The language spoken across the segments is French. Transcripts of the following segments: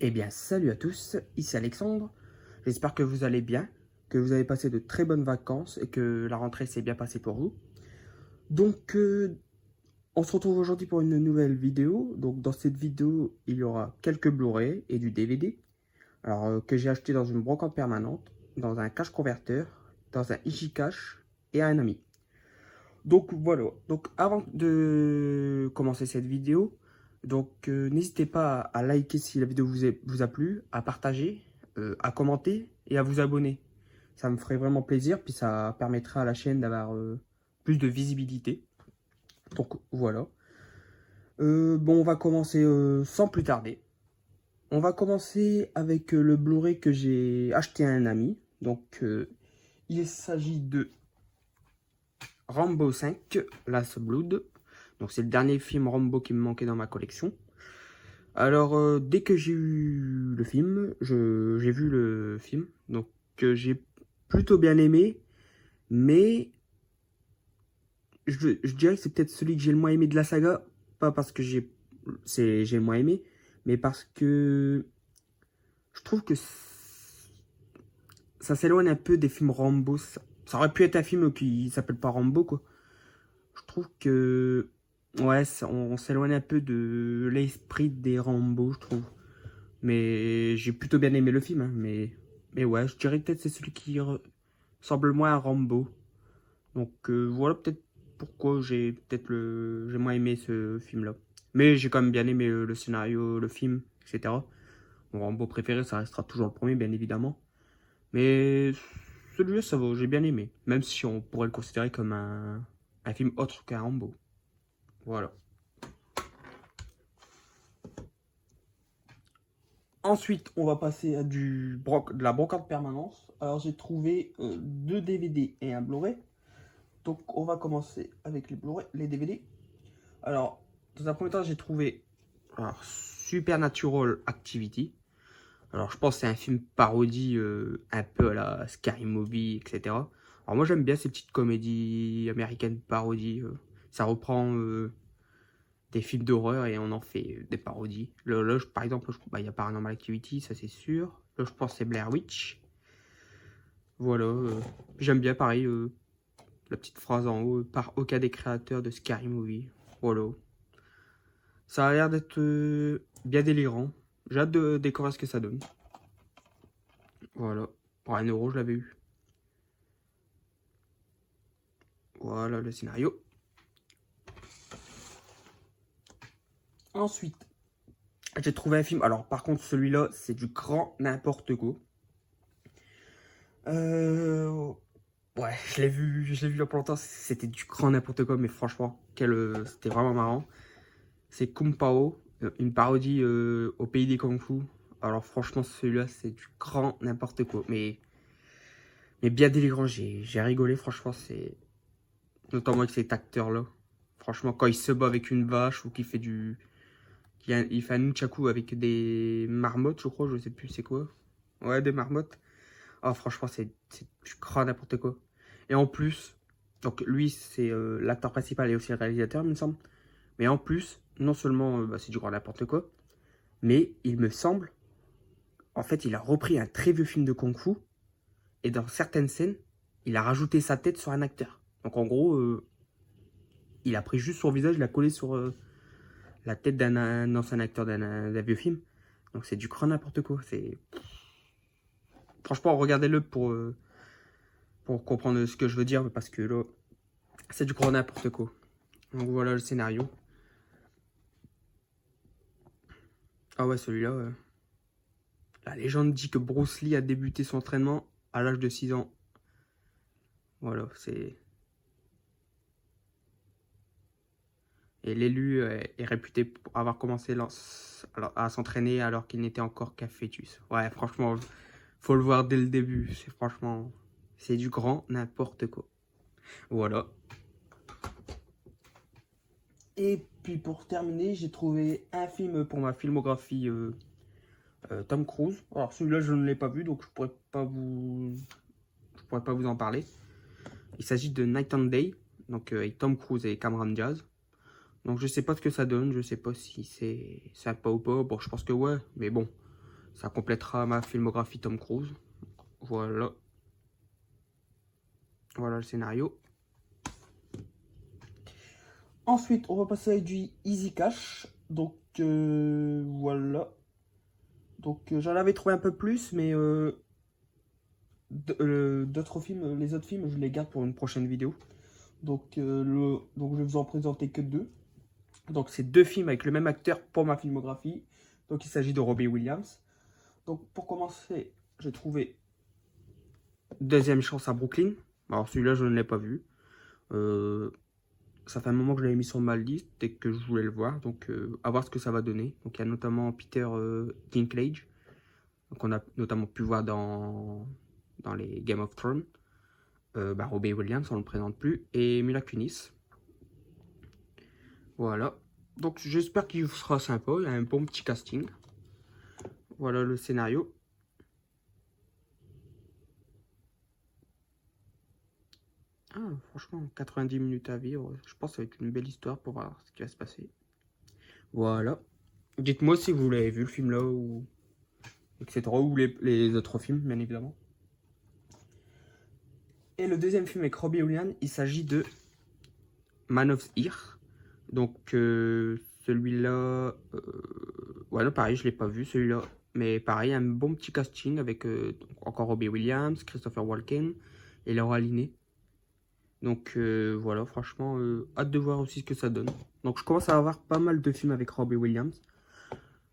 Eh bien, salut à tous, ici Alexandre. J'espère que vous allez bien, que vous avez passé de très bonnes vacances et que la rentrée s'est bien passée pour vous. Donc, on se retrouve aujourd'hui pour une nouvelle vidéo. Donc, dans cette vidéo, il y aura quelques Blu-ray et du DVD. Alors, que j'ai acheté dans une brocante permanente, dans un cache converteur, dans un Ichicache et à un ami. Donc, voilà. Donc, avant de commencer cette vidéo, n'hésitez pas à liker si la vidéo vous a plu, à partager, à commenter et à vous abonner. Ça me ferait vraiment plaisir, puis ça permettra à la chaîne d'avoir plus de visibilité. Donc voilà. Bon, on va commencer sans plus tarder. On va commencer avec le Blu-ray que j'ai acheté à un ami. Il s'agit de Rambo 5, Last Blood. Donc c'est le dernier film Rambo qui me manquait dans ma collection. Alors, dès que j'ai eu le film, j'ai vu le film, donc j'ai plutôt bien aimé, mais je dirais que c'est peut-être celui que j'ai le moins aimé de la saga, pas parce que j'ai le moins aimé, mais parce que je trouve que ça s'éloigne un peu des films Rambo. Ça aurait pu être un film qui s'appelle pas Rambo, quoi. Je trouve que, ouais, on s'éloigne un peu de l'esprit des Rambo, je trouve. Mais j'ai plutôt bien aimé le film, hein, mais ouais, je dirais que peut-être c'est celui qui ressemble le moins à Rambo. Voilà peut-être pourquoi j'ai moins aimé ce film-là. Mais j'ai quand même bien aimé le scénario, le film, etc. Mon Rambo préféré, ça restera toujours le premier, bien évidemment. Mais celui-là, ça va, j'ai bien aimé. Même si on pourrait le considérer comme un film autre qu'un Rambo. Voilà. Ensuite, on va passer à de la brocante permanence. Alors, j'ai trouvé deux DVD et un Blu-ray. Donc, on va commencer avec les Blu-ray, les DVD. Alors, dans un premier temps, j'ai trouvé Supernatural Activity. Alors, je pense que c'est un film parodie un peu à la Scary Movie, etc. Alors, moi, j'aime bien ces petites comédies américaines parodies. Ça reprend des films d'horreur et on en fait des parodies. Par exemple, il y a Paranormal Activity, ça c'est sûr. Là, je pense que c'est Blair Witch. Voilà. J'aime bien, pareil, la petite phrase en haut, par aucun des créateurs de Scary Movie. Voilà. Ça a l'air d'être bien délirant. J'ai hâte de découvrir ce que ça donne. Voilà. Pour 1 euro, je l'avais eu. Voilà le scénario. Ensuite, j'ai trouvé un film. Alors, par contre, celui-là, c'est du grand n'importe quoi. Ouais, je l'ai vu il y a pas longtemps. C'était du grand n'importe quoi, mais franchement, c'était vraiment marrant. C'est Kung Pao, une parodie au pays des Kung Fu. Alors, franchement, celui-là, c'est du grand n'importe quoi, mais bien délirant. J'ai rigolé, franchement, c'est notamment avec cet acteur-là. Franchement, quand il se bat avec une vache ou qu'il fait il fait un nunchaku avec des marmottes, je crois, je sais plus c'est quoi. Ouais, des marmottes. Ah, franchement, c'est du grand n'importe quoi. Et en plus, donc lui, c'est l'acteur principal et aussi le réalisateur, il me semble. Mais en plus, non seulement c'est du grand n'importe quoi, mais il me semble, en fait, il a repris un très vieux film de Kung Fu et dans certaines scènes, il a rajouté sa tête sur un acteur. Donc en gros, il a pris juste son visage, il l'a collé sur la tête d'un ancien acteur d'un vieux film. Donc c'est du grand n'importe quoi. Franchement, regardez-le pour comprendre ce que je veux dire, parce que là, c'est du grand n'importe quoi. Donc voilà le scénario. Ah ouais, celui-là, la légende dit que Bruce Lee a débuté son entraînement à l'âge de 6 ans. Voilà, c'est... Et l'élu est réputé pour avoir commencé à s'entraîner alors qu'il n'était encore qu'un fœtus. Ouais, franchement, faut le voir dès le début. C'est du grand n'importe quoi. Voilà. Et puis pour terminer, j'ai trouvé un film pour ma filmographie Tom Cruise. Alors celui-là, je ne l'ai pas vu, donc je pourrais pas vous en parler. Il s'agit de Night and Day, donc avec Tom Cruise et Cameron Diaz. Donc je sais pas ce que ça donne, je sais pas si c'est sympa ou pas. Bon, je pense que ouais, mais bon, Ça complétera ma filmographie Tom Cruise. Voilà. Voilà le scénario. Ensuite, on va passer avec du Easy Cash. Donc, voilà. Donc, j'en avais trouvé un peu plus, mais d'autres films, les autres films, je les garde pour une prochaine vidéo. Donc, donc je vais vous en présenter que deux. Donc, c'est deux films avec le même acteur pour ma filmographie. Donc, il s'agit de Robbie Williams. Donc, pour commencer, j'ai trouvé Deuxième chance à Brooklyn. Alors, celui-là, je ne l'ai pas vu. Ça fait un moment que je l'avais mis sur ma liste et que je voulais le voir. Donc, à voir ce que ça va donner. Donc, il y a notamment Peter Dinklage. Donc, on a notamment pu voir dans les Game of Thrones. Robbie Williams, on ne le présente plus. Et Mila Kunis. Voilà. Donc, j'espère qu'il sera sympa. Il y a un bon petit casting. Voilà le scénario. Ah, franchement, 90 minutes à vivre. Je pense que ça va être une belle histoire pour voir ce qui va se passer. Voilà. Dites-moi si vous l'avez vu le film là, ou etc. Ou les autres films, bien évidemment. Et le deuxième film avec Robbie Williams, il s'agit de Man of Ear. Donc, celui-là. Ouais, non, pareil, je ne l'ai pas vu celui-là. Mais pareil, un bon petit casting avec encore Robbie Williams, Christopher Walken et Laura Linney. Donc voilà, franchement, hâte de voir aussi ce que ça donne. Donc je commence à avoir pas mal de films avec Robbie Williams.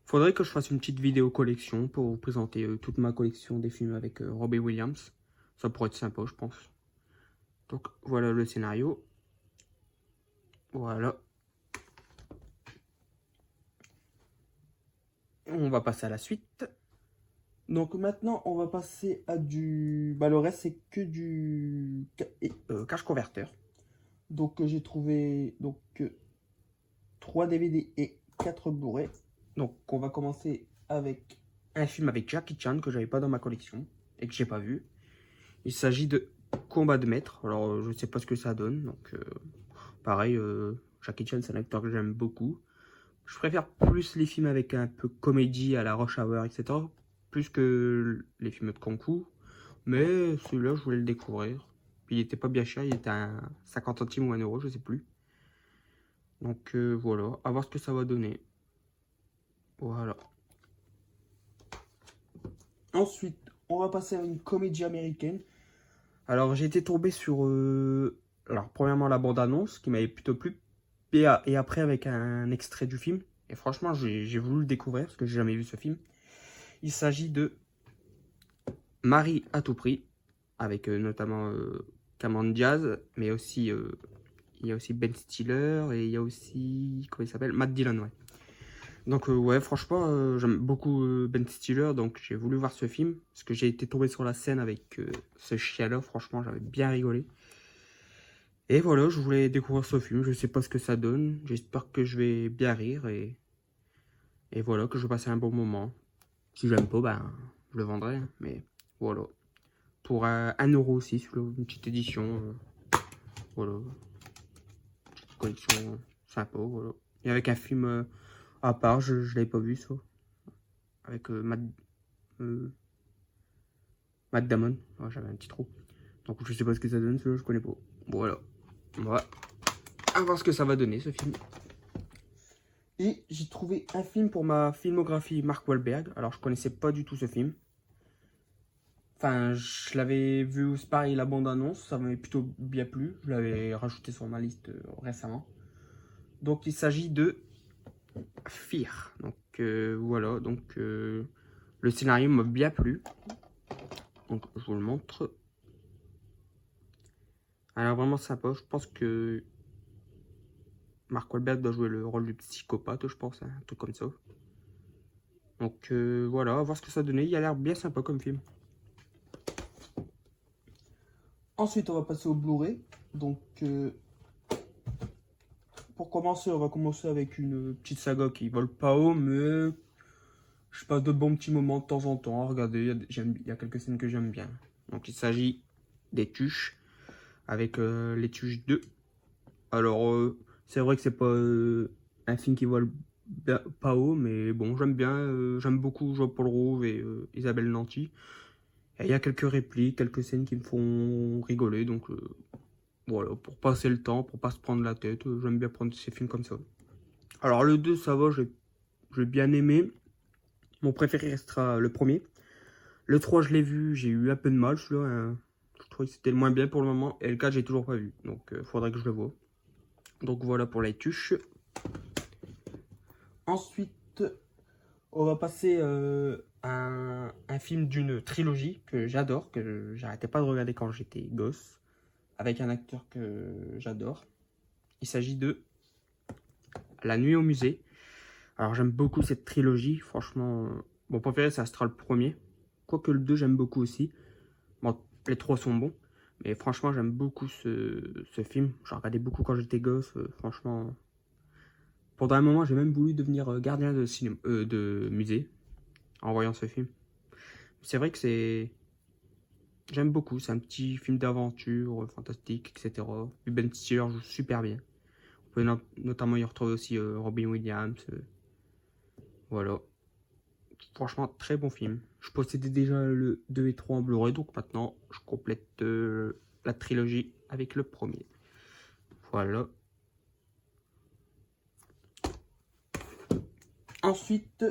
Faudrait que je fasse une petite vidéo collection pour vous présenter toute ma collection des films avec Robbie Williams. Ça pourrait être sympa, je pense. Donc voilà le scénario. Voilà. On va passer à la suite. Donc maintenant, on va passer à du... le reste, c'est que du cache converteur. Donc j'ai trouvé 3 DVD et 4 Blu-ray. Donc on va commencer avec un film avec Jackie Chan que j'avais pas dans ma collection et que j'ai pas vu. Il s'agit de Combat de maître. Alors je sais pas ce que ça donne. Donc pareil, Jackie Chan c'est un acteur que j'aime beaucoup. Je préfère plus les films avec un peu comédie à la Rush Hour, etc. Plus que les films de Kung Fu. Mais celui-là, je voulais le découvrir. Puis il était pas bien cher, il était à 50 centimes ou 1 euro, je sais plus. Donc voilà, à voir ce que ça va donner. Voilà. Ensuite, on va passer à une comédie américaine. Alors j'ai été tombé sur... alors premièrement la bande-annonce qui m'avait plutôt plu. Et après avec un extrait du film. Et franchement, j'ai voulu le découvrir parce que j'ai jamais vu ce film. Il s'agit de Marie à tout prix. Avec notamment Cameron Diaz. Mais aussi... il y a aussi Ben Stiller et il y a aussi... Comment il s'appelle? Matt Dillon, ouais. Donc ouais, franchement, j'aime beaucoup Ben Stiller, donc j'ai voulu voir ce film. Parce que j'ai été tombé sur la scène avec ce chien-là, franchement, j'avais bien rigolé. Et voilà, je voulais découvrir ce film, je sais pas ce que ça donne. J'espère que je vais bien rire et voilà, que je vais passer un bon moment. Si j'aime pas, ben, je le vendrai, hein, mais voilà. Pour 1 euro aussi, sur une petite édition. Voilà. Petite collection sympa, voilà. Et avec un film à part, je l'avais pas vu, ça. Avec Matt Damon. Oh, j'avais un petit trou. Donc je sais pas ce que ça donne, celui-là, je connais pas. Voilà. On va voir ce que ça va donner, ce film. Et j'ai trouvé un film pour ma filmographie Mark Wahlberg. Alors je connaissais pas du tout ce film. Enfin, je l'avais vu, c'est pareil, la bande-annonce, ça m'avait plutôt bien plu. Je l'avais rajouté sur ma liste récemment. Donc il s'agit de Fear. Donc voilà, donc le scénario m'a bien plu. Donc je vous le montre. Alors vraiment sympa, je pense que Mark Wahlberg doit jouer le rôle du psychopathe, je pense, hein, un truc comme ça. Donc voilà, on va voir ce que ça donnait. Il a l'air bien sympa comme film. Ensuite, on va passer au Blu-ray. Donc pour commencer, on va commencer avec une petite saga qui vole pas haut, mais je passe de bons petits moments de temps en temps. Regardez, il y a quelques scènes que j'aime bien. Donc il s'agit des Tuches, avec les Tuches 2. Alors c'est vrai que c'est pas un film qui vole pas haut, mais bon, j'aime bien. J'aime beaucoup Jean-Paul Rouve et Isabelle Nanty. Et il y a quelques répliques, quelques scènes qui me font rigoler, donc voilà, pour passer le temps, pour pas se prendre la tête, j'aime bien prendre ces films comme ça. Alors le 2, ça va, j'ai bien aimé. Mon préféré restera le premier. Le 3, je l'ai vu, j'ai eu un peu de mal, celui-là. Je trouvais que c'était le moins bien pour le moment. Et le 4, j'ai toujours pas vu, donc faudrait que je le voie. Donc voilà pour les tuches. Ensuite, on va passer à un film d'une trilogie que j'adore, que j'arrêtais pas de regarder quand j'étais gosse, avec un acteur que j'adore. Il s'agit de La Nuit au musée. Alors j'aime beaucoup cette trilogie, franchement. Mon préféré, ça sera le premier. Quoique le 2, j'aime beaucoup aussi. Bon, les trois sont bons. Mais franchement, j'aime beaucoup ce film. J'en regardais beaucoup quand j'étais gosse. Franchement, pendant un moment, j'ai même voulu devenir gardien de, de musée en voyant ce film. C'est vrai que c'est... J'aime beaucoup. C'est un petit film d'aventure, fantastique, etc. Puis Ben Stiller joue super bien. On peut notamment y retrouver aussi Robin Williams. Voilà. Franchement, très bon film. Je possédais déjà le 2 et 3 en Blu-ray, donc maintenant, je complète la trilogie avec le premier. Voilà. Ensuite,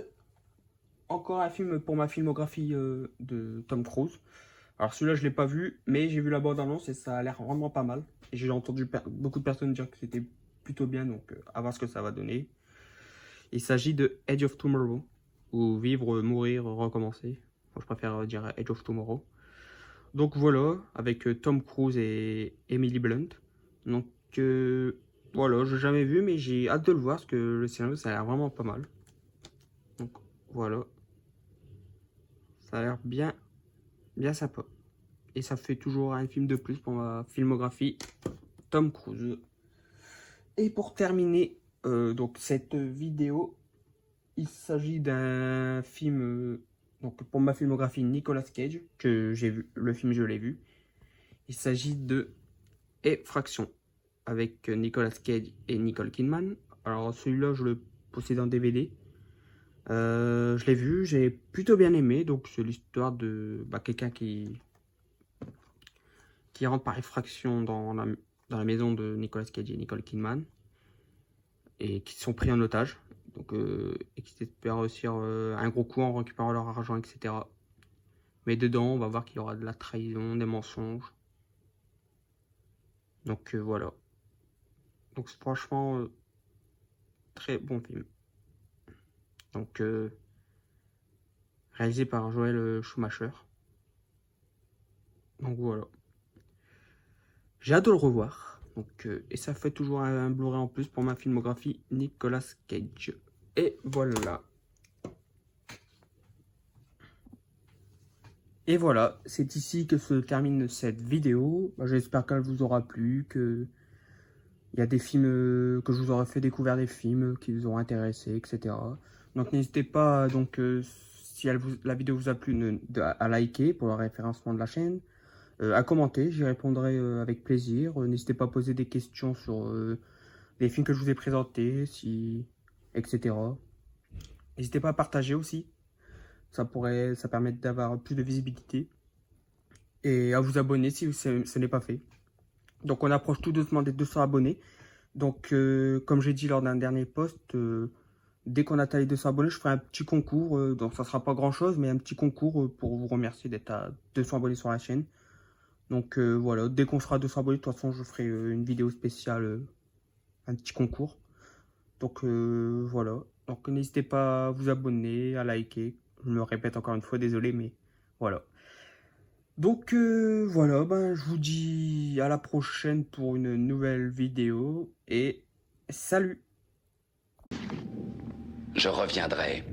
encore un film pour ma filmographie de Tom Cruise. Alors celui-là, je ne l'ai pas vu, mais j'ai vu la bande-annonce et ça a l'air vraiment pas mal. Et j'ai entendu beaucoup de personnes dire que c'était plutôt bien, donc à voir ce que ça va donner. Il s'agit de Edge of Tomorrow, ou Vivre, Mourir, Recommencer. Moi, je préfère dire Edge of Tomorrow. Donc voilà, avec Tom Cruise et Emily Blunt. Donc voilà, je n'ai jamais vu, mais j'ai hâte de le voir parce que le scénario, ça a l'air vraiment pas mal. Donc voilà. Ça a l'air bien sympa. Et ça fait toujours un film de plus pour ma filmographie Tom Cruise. Et pour terminer donc cette vidéo, il s'agit d'un film donc pour ma filmographie Nicolas Cage que j'ai vu. Le film, je l'ai vu. Il s'agit de Effraction avec Nicolas Cage et Nicole Kidman. Alors celui-là, je le possède en DVD. Je l'ai vu, j'ai plutôt bien aimé. Donc c'est l'histoire de quelqu'un qui rentre par effraction dans la maison de Nicolas Cage et Nicole Kidman et qui sont pris en otage. Donc, et qui espèrent réussir un gros coup en récupérant leur argent, etc. Mais dedans, on va voir qu'il y aura de la trahison, des mensonges. Donc voilà. Donc c'est franchement très bon film. Donc réalisé par Joel Schumacher. Donc voilà. J'ai hâte de le revoir. Donc, et ça fait toujours un Blu-ray en plus pour ma filmographie Nicolas Cage. Et voilà. Et voilà, c'est ici que se termine cette vidéo. J'espère qu'elle vous aura plu, que il y a des films que je vous aurai fait découvrir, des films qui vous auront intéressé, etc. Donc n'hésitez pas, donc si la vidéo vous a plu, à liker pour le référencement de la chaîne, à commenter, j'y répondrai avec plaisir. N'hésitez pas à poser des questions sur les films que je vous ai présentés, etc. N'hésitez pas à partager aussi. Ça permet d'avoir plus de visibilité. Et à vous abonner si ce n'est pas fait. Donc on approche tout doucement des 200 abonnés. Donc comme j'ai dit lors d'un dernier post, dès qu'on atteint les 200 abonnés, je ferai un petit concours. Donc ça sera pas grand chose, mais un petit concours pour vous remercier d'être à 200 abonnés sur la chaîne. Donc voilà, dès qu'on sera à 200 abonnés, de toute façon je ferai une vidéo spéciale, un petit concours. Donc voilà, donc n'hésitez pas à vous abonner, à liker. Je me répète encore une fois, désolé, mais voilà. Donc voilà, je vous dis à la prochaine pour une nouvelle vidéo et salut! Je reviendrai.